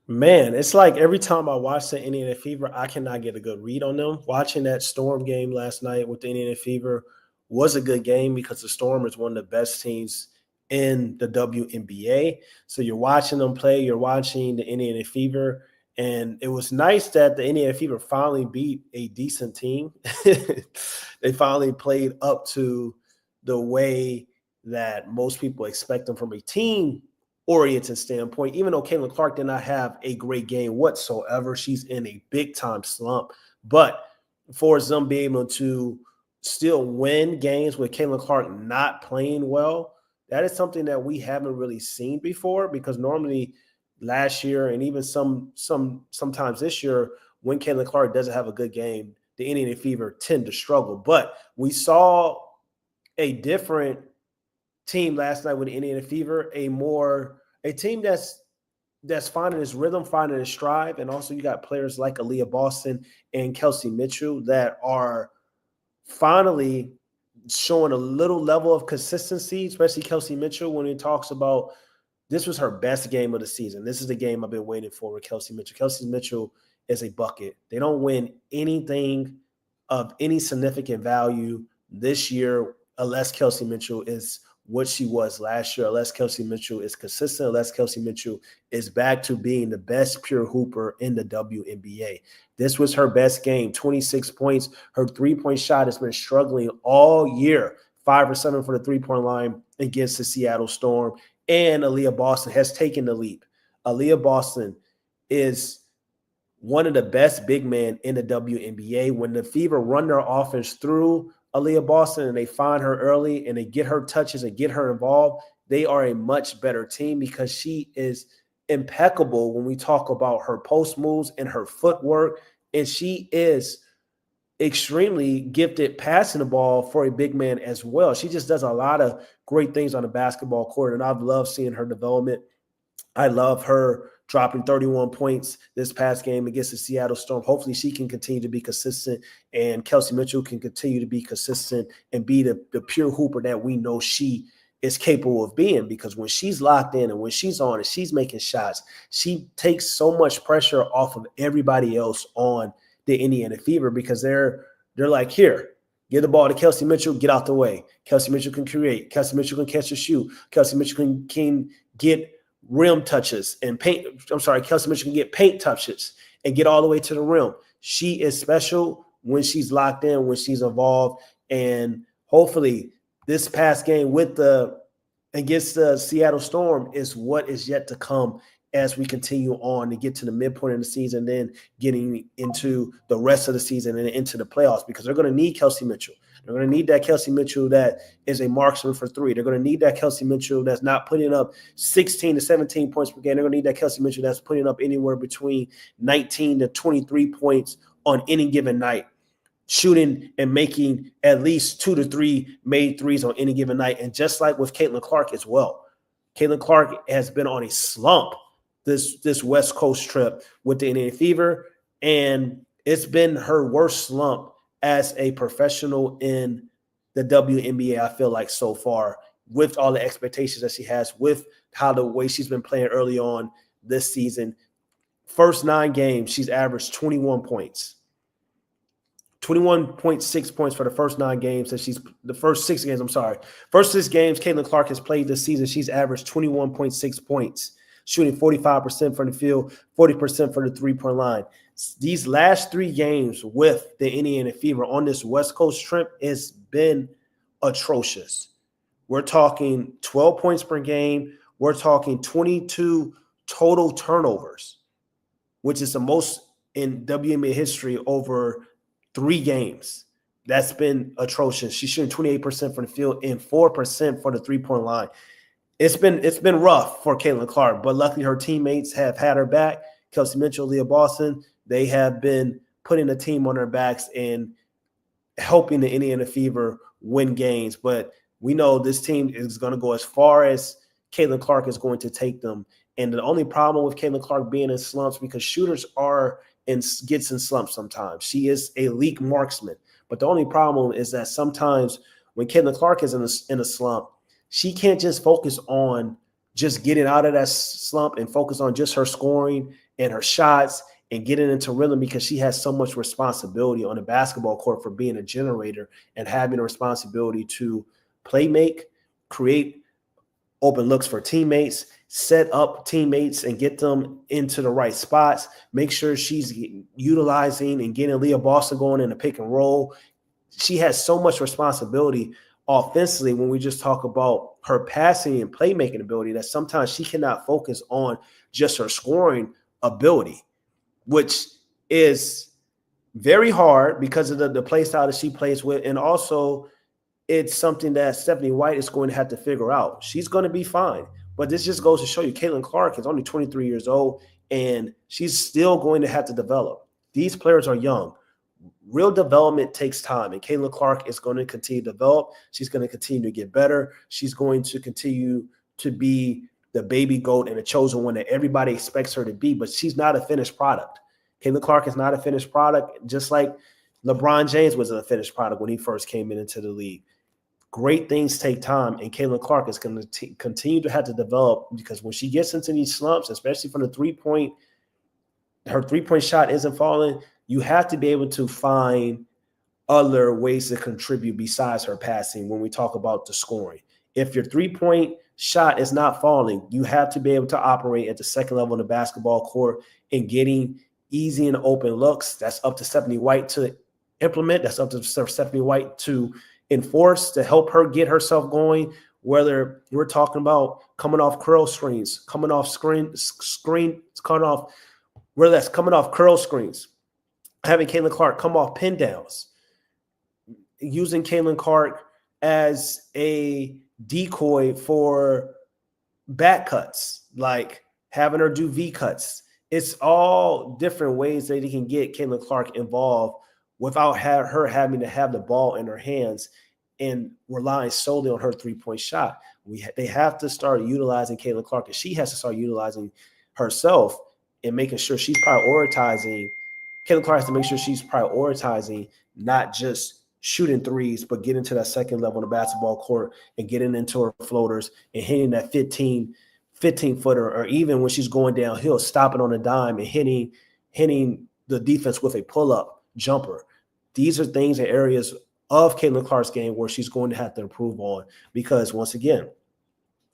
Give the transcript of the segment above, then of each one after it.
Man, it's like every time I watch the Indiana Fever, I cannot get a good read on them. Watching that Storm game last night with the Indiana Fever was a good game because the Storm is one of the best teams in the WNBA. So you're watching them play, you're watching the Indiana Fever, and it was nice that the Indiana Fever finally beat a decent team. They finally played up to the way that most people expect them from a team oriented standpoint, even though Caitlin Clark did not have a great game whatsoever, she's in a big time slump. But for them being able to still win games with Caitlin Clark not playing well, that is something that we haven't really seen before because normally last year and even sometimes this year, when Caitlin Clark doesn't have a good game, the Indiana Fever tend to struggle. But we saw a different team last night with the Indiana Fever, a team that's finding its rhythm, finding its stride, and also you got players like Aliyah Boston and Kelsey Mitchell that are finally showing a little level of consistency, especially Kelsey Mitchell when he talks about this was her best game of the season. This is the game I've been waiting for with Kelsey Mitchell. Kelsey Mitchell is a bucket. They don't win anything of any significant value this year unless Kelsey Mitchell is what she was last year, unless Kelsey Mitchell is consistent, unless Kelsey Mitchell is back to being the best pure hooper in the WNBA. This was her best game, 26 points. Her three-point shot has been struggling all year, 5 or 7 for the three-point line against the Seattle Storm. And Aliyah Boston has taken the leap. Aliyah Boston is one of the best big men in the WNBA. When the Fever run their offense through Aliyah Boston and they find her early and they get her touches and get her involved, they are a much better team because she is impeccable when we talk about her post moves and her footwork. And she is extremely gifted passing the ball for a big man as well. She just does a lot of great things on the basketball court, and I've loved seeing her development. I love her dropping 31 points this past game against the Seattle Storm. Hopefully she can continue to be consistent and Kelsey Mitchell can continue to be consistent and be the pure hooper that we know she is capable of being, because when she's locked in and when she's on and she's making shots, she takes so much pressure off of everybody else on the Indiana Fever because they're like, here, give the ball to Kelsey Mitchell, get out the way. Kelsey Mitchell can create. Kelsey Mitchell can catch a shoot. Kelsey Mitchell can get rim touches and paint. I'm sorry, Kelsey Mitchell can get paint touches and get all the way to the rim. She is special when she's locked in, when she's involved. And hopefully this past game against the Seattle Storm is what is yet to come as we continue on to get to the midpoint of the season, then getting into the rest of the season and into the playoffs, because they're going to need Kelsey Mitchell. They're going to need that Kelsey Mitchell that is a marksman for three. They're going to need that Kelsey Mitchell that's not putting up 16 to 17 points per game. They're going to need that Kelsey Mitchell that's putting up anywhere between 19 to 23 points on any given night, shooting and making at least 2 to 3 made threes on any given night. And just like with Caitlin Clark as well, Caitlin Clark has been on a slump this West Coast trip with the Indiana Fever, and it's been her worst slump as a professional in the WNBA, I feel like, so far, with all the expectations that she has, with how the way she's been playing early on this season. First 9 games, she's averaged 21 points. 21.6 points for the first 9 games. First 6 games, Caitlin Clark has played this season. She's averaged 21.6 points, shooting 45% from the field, 40% for the three-point line. These last 3 games with the Indiana Fever on this West Coast trip has been atrocious. We're talking 12 points per game. We're talking 22 total turnovers, which is the most in WNBA history over 3 games. That's been atrocious. She's shooting 28% from the field and 4% for the three-point line. It's been rough for Caitlin Clark, but luckily her teammates have had her back. Kelsey Mitchell, Aliyah Boston, they have been putting the team on their backs and helping the Indiana Fever win games. But we know this team is going to go as far as Caitlin Clark is going to take them. And the only problem with Caitlin Clark being in slumps, because shooters gets in slumps sometimes. She is a elite marksman. But the only problem is that sometimes when Caitlin Clark is in a slump, she can't just focus on just getting out of that slump and focus on just her scoring and her shots and getting into rhythm, because she has so much responsibility on the basketball court for being a generator and having a responsibility to play make, create open looks for teammates, set up teammates and get them into the right spots, make sure she's utilizing and getting Aliyah Boston going in a pick and roll. She has so much responsibility offensively when we just talk about her passing and playmaking ability that sometimes she cannot focus on just her scoring ability, which is very hard because of the play style that she plays with. And also it's something that Stephanie White is going to have to figure out. She's going to be fine. But this just goes to show you Caitlin Clark is only 23 years old, and she's still going to have to develop. These players are young. Real development takes time, and Caitlin Clark is going to continue to develop. She's going to continue to get better. She's going to continue to be the baby goat and the chosen one that everybody expects her to be, but she's not a finished product. Caitlin Clark is not a finished product, just like LeBron James was a finished product when he first came into the league. Great things take time, and Caitlin Clark is going to continue to have to develop, because when she gets into these slumps, especially from the three-point, her three-point shot isn't falling, you have to be able to find other ways to contribute besides her passing when we talk about the scoring. If your three-point shot is not falling, you have to be able to operate at the second level of the basketball court and getting easy and open looks. That's up to Stephanie White to implement. That's up to Stephanie White to enforce, to help her get herself going, whether we're talking about coming off curl screens, coming off whether that's coming off curl screens, having Caitlin Clark come off pin downs, using Caitlin Clark as a decoy for back cuts, like having her do V cuts. It's all different ways that they can get Caitlin Clark involved without her having to have the ball in her hands and relying solely on her three-point shot. They have to start utilizing Caitlin Clark, and she has to start utilizing herself and making sure she's prioritizing. Caitlin Clark has to make sure she's prioritizing not just shooting threes, but getting to that second level of the basketball court and getting into her floaters and hitting that 15-footer, or even when she's going downhill, stopping on a dime and hitting the defense with a pull-up jumper. These are things and areas of Caitlin Clark's game where she's going to have to improve on, because once again,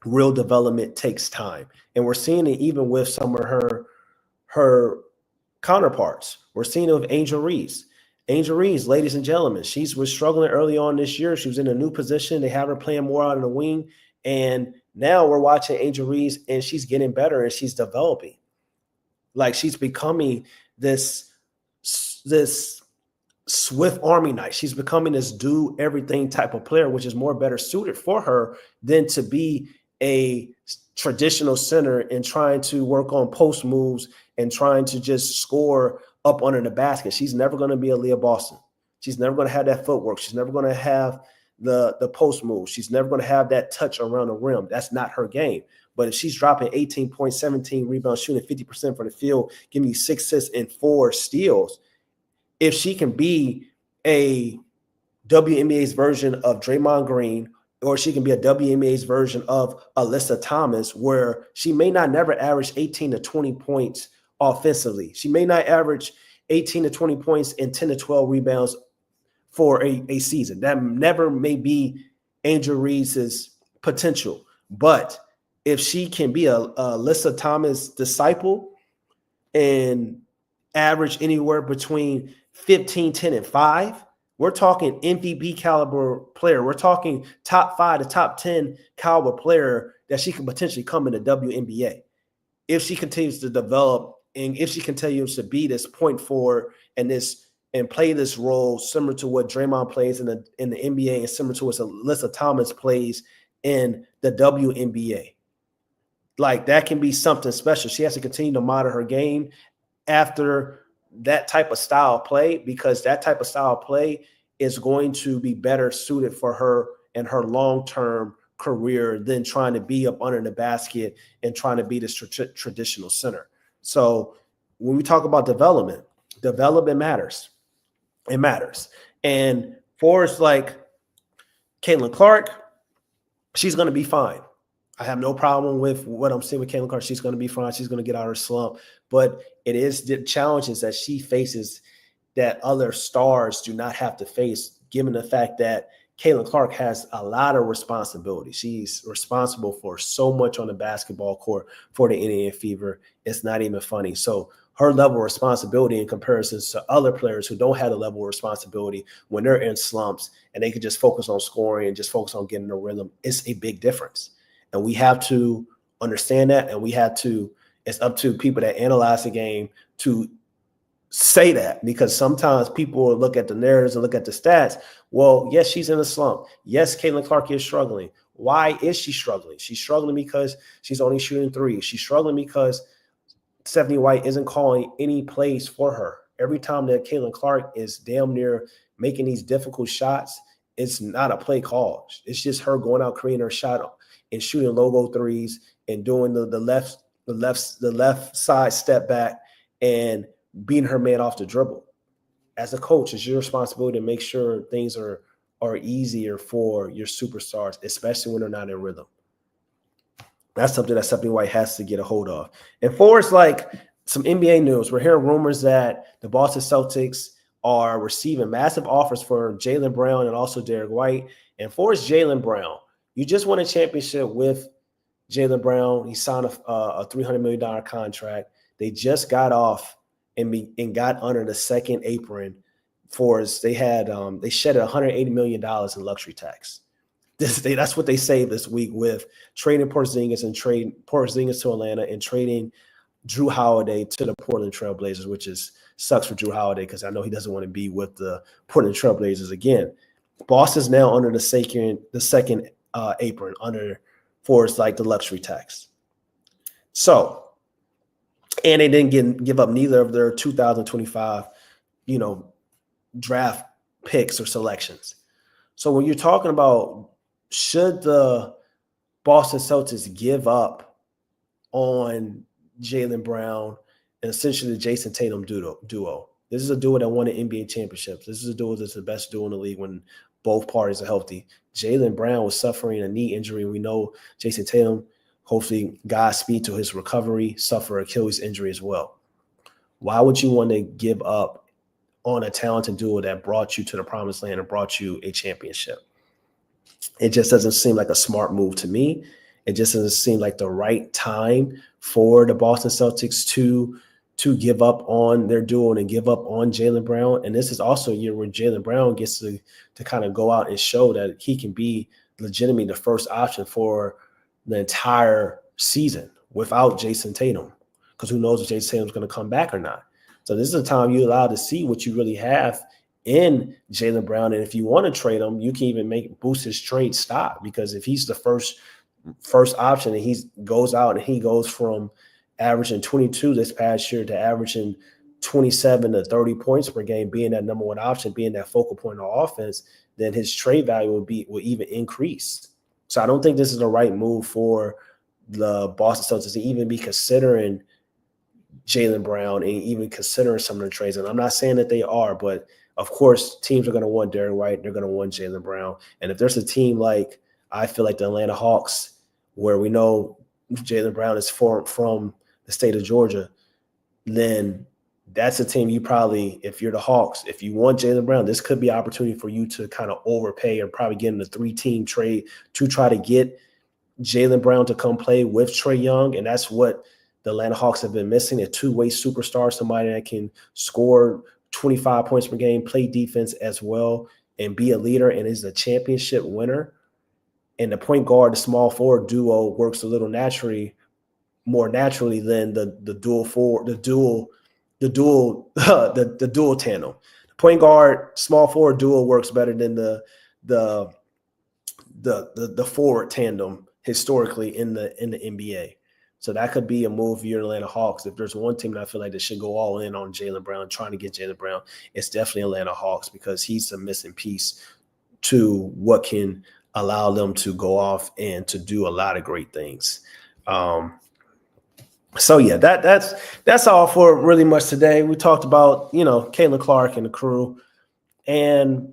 real development takes time. And we're seeing it even with some of her counterparts. We're seeing it with Angel Reese. Angel Reese, ladies and gentlemen, she was struggling early on this year. She was in a new position. They have her playing more out of the wing. And now we're watching Angel Reese, and she's getting better and she's developing. Like, she's becoming this Swift Army knight. She's becoming this do everything type of player, which is more better suited for her than to be a traditional center and trying to work on post moves and trying to just score up under the basket. She's never going to be Aliyah Boston. She's never going to have that footwork. She's never going to have the post move. She's never going to have that touch around the rim. That's not her game. But if she's dropping 18 points, 17 rebounds, shooting 50% from the field, giving you 6 assists and 4 steals, if she can be a WNBA's version of Draymond Green, or she can be a WNBA's version of Alyssa Thomas, where she may not never average 18 to 20 points offensively. She may not average 18 to 20 points and 10 to 12 rebounds for a season. That never may be Angel Reese's potential. But if she can be a Alyssa Thomas disciple and average anywhere between 15, 10, and 5, we're talking MVP caliber player. We're talking top 5 to top 10 caliber player that she can potentially come in the WNBA if she continues to develop, and if she continues to be this point forward and play this role similar to what Draymond plays in the NBA and similar to what Alyssa Thomas plays in the WNBA. Like, that can be something special. She has to continue to model her game after that type of style of play, because that type of style of play is going to be better suited for her and her long-term career than trying to be up under the basket and trying to be this traditional center. So when we talk about development matters. It matters. And for us, like Caitlin Clark, she's going to be fine. I have no problem with what I'm seeing with Caitlin Clark. She's going to be fine. She's going to get out of her slump. But it is the challenges that she faces that other stars do not have to face, given the fact that Caitlin Clark has a lot of responsibility. She's responsible for so much on the basketball court for the Indiana Fever. It's not even funny. So her level of responsibility in comparison to other players who don't have the level of responsibility when they're in slumps and they can just focus on scoring and just focus on getting a rhythm, it's a big difference. And we have to understand that, and it's up to people that analyze the game to say that, because sometimes people look at the narratives and look at the stats. Well, yes, she's in a slump. Yes, Caitlin Clark is struggling. Why is she struggling? She's struggling because she's only shooting threes. She's struggling because Stephanie White isn't calling any plays for her. Every time that Caitlin Clark is damn near making these difficult shots, it's not a play call. It's just her going out, creating her shot and shooting logo threes and doing the left side step back and beating her man off the dribble. As a coach, it's your responsibility to make sure things are easier for your superstars, especially when they're not in rhythm. That's something that Stephanie White has to get a hold of. And for like some NBA news, we're hearing rumors that the Boston Celtics are receiving massive offers for Jaylen Brown and also Derek White. And for Jaylen Brown, you just won a championship with Jaylen Brown. He signed a $300 million contract. They just got off and got under the second apron for us. They shed $180 million in luxury tax. That's what they saved this week with trading Porzingis and trading Porzingis to Atlanta and trading Drew Holiday to the Portland Trail Blazers, which sucks for Drew Holiday because I know he doesn't want to be with the Portland Trail Blazers again. Boston's now under the second apron for like the luxury tax. So, and they didn't give up neither of their 2025, draft picks or selections. So when you're talking about should the Boston Celtics give up on Jaylen Brown and essentially the Jason Tatum duo. This is a duo that won an NBA championship. This is a duo that's the best duo in the league when both parties are healthy. Jaylen Brown was suffering a knee injury. We know Jason Tatum, hopefully Godspeed to his recovery, suffer Achilles injury as well. Why would you want to give up on a talented duo that brought you to the promised land and brought you a championship? It just doesn't seem like a smart move to me. It just doesn't seem like the right time for the Boston Celtics to give up on their duo and give up on Jaylen Brown. And this is also a year where Jaylen Brown gets to kind of go out and show that he can be legitimately the first option for the entire season without Jason Tatum, because who knows if Jason Tatum's going to come back or not. So this is a time you're allowed to see what you really have in Jaylen Brown. And if you want to trade him, you can even boost his trade stock, because if he's the first option and he goes out and he goes from averaging 22 this past year to averaging 27 to 30 points per game, being that number one option, being that focal point on offense, then his trade value will even increase. So I don't think this is the right move for the Boston Celtics to even be considering Jaylen Brown and even considering some of the trades. And I'm not saying that they are, but of course, teams are going to want Derek White. They're going to want Jaylen Brown. And if there's a team like, I feel like the Atlanta Hawks, where we know Jaylen Brown is from the state of Georgia, then that's a team you probably, if you're the Hawks, if you want Jaylen Brown, this could be an opportunity for you to kind of overpay or probably get in a 3-team trade to try to get Jaylen Brown to come play with Trae Young. And that's what the Atlanta Hawks have been missing, a two-way superstar, somebody that can score 25 points per game, play defense as well, and be a leader and is a championship winner. And the point guard, the small forward duo works a little more naturally than the dual tandem. The point guard, small forward duo works better than the forward tandem historically in the NBA. So that could be a move for your Atlanta Hawks. If there's one team that I feel like they should go all in on Jaylen Brown, trying to get Jaylen Brown, it's definitely Atlanta Hawks, because he's a missing piece to what can allow them to go off and to do a lot of great things. So yeah, that's all for really much today. We talked about, Caitlin Clark and the crew. And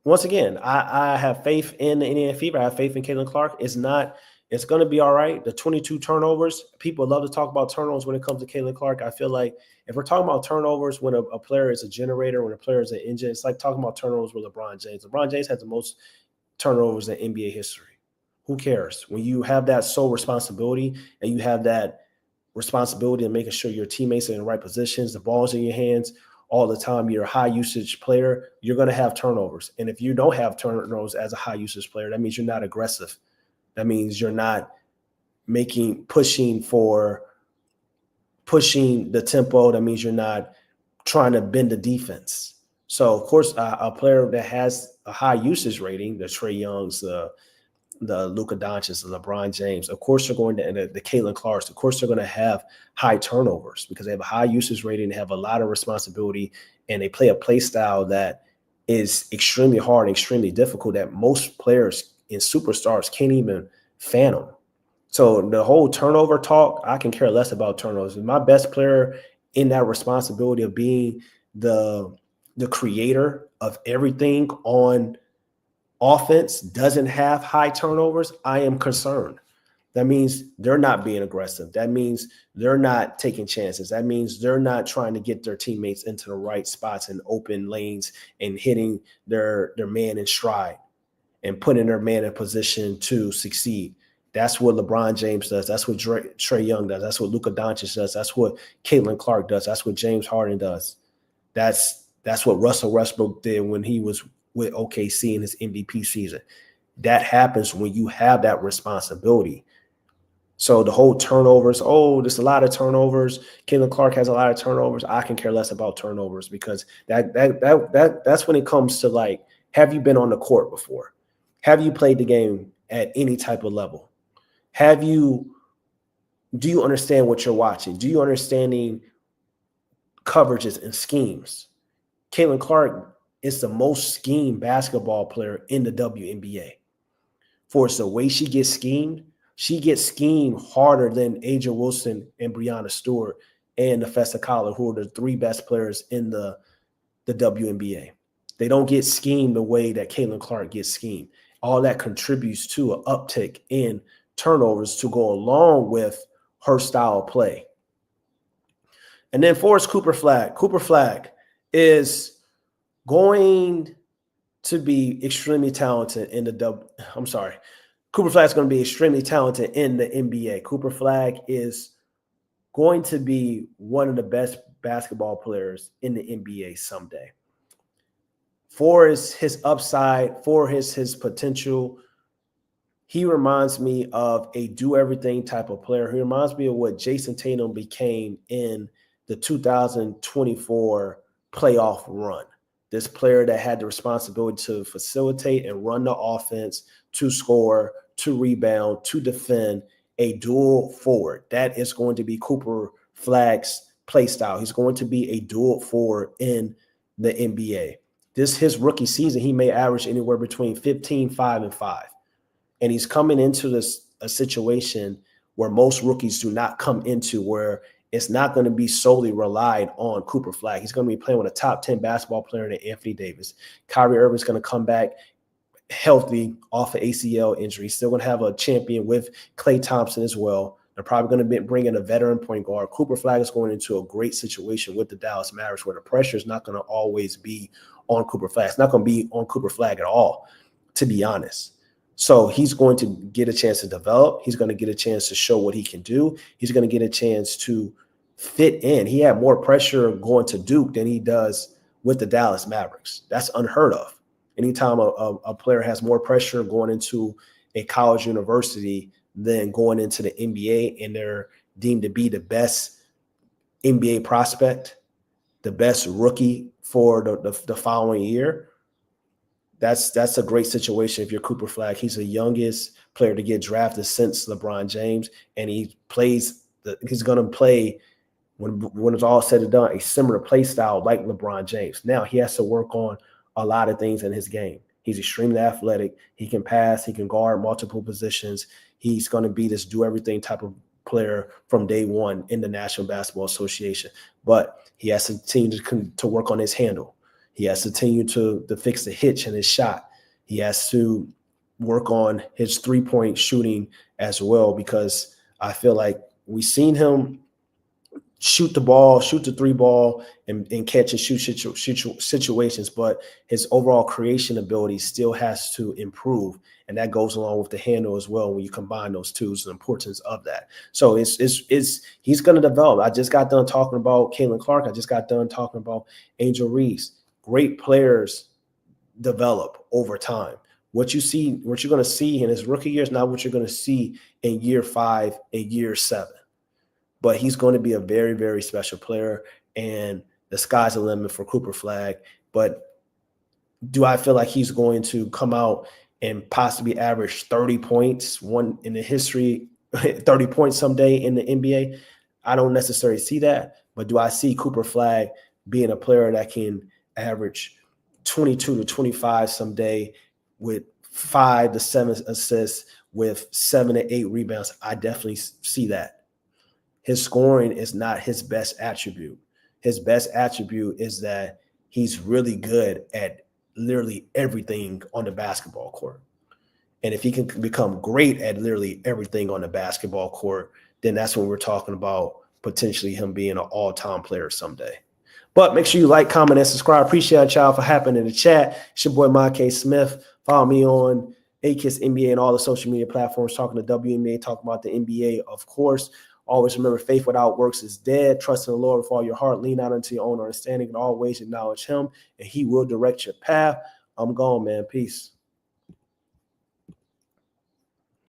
once again, I have faith in the Indiana Fever. I have faith in Caitlin Clark. It's not It's going to be all right. The 22 turnovers, people love to talk about turnovers when it comes to Caitlin Clark. I feel like if we're talking about turnovers when a player is a generator, when a player is an engine, it's like talking about turnovers with LeBron James. LeBron James has the most turnovers in NBA history. Who cares? When you have that sole responsibility and you have that responsibility of making sure your teammates are in the right positions, the ball's in your hands all the time, you're a high usage player, you're going to have turnovers. And if you don't have turnovers as a high usage player, that means you're not aggressive. That means you're not pushing the tempo. That means you're not trying to bend the defense. So, of course, a player that has a high usage rating, the Trae Youngs, the Luka Doncic, the LeBron James, of course they're going to, and the Caitlin Clarks, of course they're going to have high turnovers because they have a high usage rating, they have a lot of responsibility, and they play a play style that is extremely hard and extremely difficult that most players and superstars can't even fathom. So the whole turnover talk, I can care less about turnovers. My best player in that responsibility of being the creator of everything on offense doesn't have high turnovers, I am concerned. That means they're not being aggressive. That means they're not taking chances. That means they're not trying to get their teammates into the right spots and open lanes and hitting their man in stride and putting their man in position to succeed. That's what LeBron James does. That's what Trae Young does. That's what Luka Doncic does. That's what Caitlin Clark does. That's what James Harden does. That's what Russell Westbrook did when he was with OKC in his MVP season. That happens when you have that responsibility. So the whole turnovers, there's a lot of turnovers. Caitlin Clark has a lot of turnovers. I can care less about turnovers because that's when it comes to, like, have you been on the court before? Have you played the game at any type of level? Do you understand what you're watching? Do you understanding coverages and schemes? Caitlin Clark is the most schemed basketball player in the WNBA. For the way she gets schemed harder than Angel Wilson and Breanna Stewart and Nafessa Collar, who are the three best players in the WNBA. They don't get schemed the way that Caitlin Clark gets schemed. All that contributes to an uptick in turnovers to go along with her style of play. And then for Cooper Flagg. Cooper Flagg is going to be extremely talented in Cooper Flagg is going to be extremely talented in the NBA. Cooper Flagg is going to be one of the best basketball players in the NBA someday. For his upside, for his potential, he reminds me of a do-everything type of player. He reminds me of what Jason Tatum became in the 2024 playoff run. This player that had the responsibility to facilitate and run the offense, to score, to rebound, to defend, a dual forward. That is going to be Cooper Flagg's play style. He's going to be a dual forward in the NBA. His rookie season, he may average anywhere between 15, 5, and 5. And he's coming into a situation where most rookies do not come into, where it's not going to be solely relied on Cooper Flagg. He's going to be playing with a top 10 basketball player named Anthony Davis. Kyrie Irving's going to come back healthy off an ACL injury. He's still going to have a champion with Klay Thompson as well. They're probably going to bring in a veteran point guard. Cooper Flagg is going into a great situation with the Dallas Mavericks where the pressure is not going to always be on Cooper Flagg. It's not going to be on Cooper Flagg at all, to be honest. So he's going to get a chance to develop. He's going to get a chance to show what he can do. He's going to get a chance to fit in. He had more pressure going to Duke than he does with the Dallas Mavericks. That's unheard of. Anytime a player has more pressure going into a college university than going into the NBA, and they're deemed to be the best NBA prospect, the best rookie for the following year, that's a great situation if you're Cooper Flagg. He's the youngest player to get drafted since LeBron James, and he's going to play, when it's all said and done, a similar play style like LeBron James. Now he has to work on a lot of things in his game. He's extremely athletic. He can pass. He can guard multiple positions. He's going to be this do-everything type of player from day one in the National Basketball Association. But he has to continue to work on his handle. He has to continue to fix the hitch in his shot. He has to work on his three-point shooting as well, because I feel like we've seen him shoot the three ball, and catch and shoot situations, but his overall creation ability still has to improve. And that goes along with the handle as well. When you combine those two, the importance of that. So he's going to develop. I just got done talking about Caitlin Clark. I just got done talking about Angel Reese. Great players develop over time. What you're going to see in his rookie year is not what you're going to see in year 5 and year 7. But he's going to be a very, very special player, and the sky's the limit for Cooper Flagg. But do I feel like he's going to come out and possibly average 30 points, 30 points someday in the NBA? I don't necessarily see that. But do I see Cooper Flagg being a player that can average 22 to 25 someday with 5 to 7 assists, with 7 to 8 rebounds? I definitely see that. His scoring is not his best attribute. His best attribute is that he's really good at literally everything on the basketball court. And if he can become great at literally everything on the basketball court, then that's when we're talking about potentially him being an all-time player someday. But make sure you like, comment, and subscribe. Appreciate y'all for happening in the chat. It's your boy, Mon K. Smith. Follow me on AKIS NBA and all the social media platforms, talking to WNBA, talking about the NBA, of course. Always remember, faith without works is dead. Trust in the Lord with all your heart. Lean out into your own understanding, and always acknowledge him, and he will direct your path. I'm gone, man. Peace.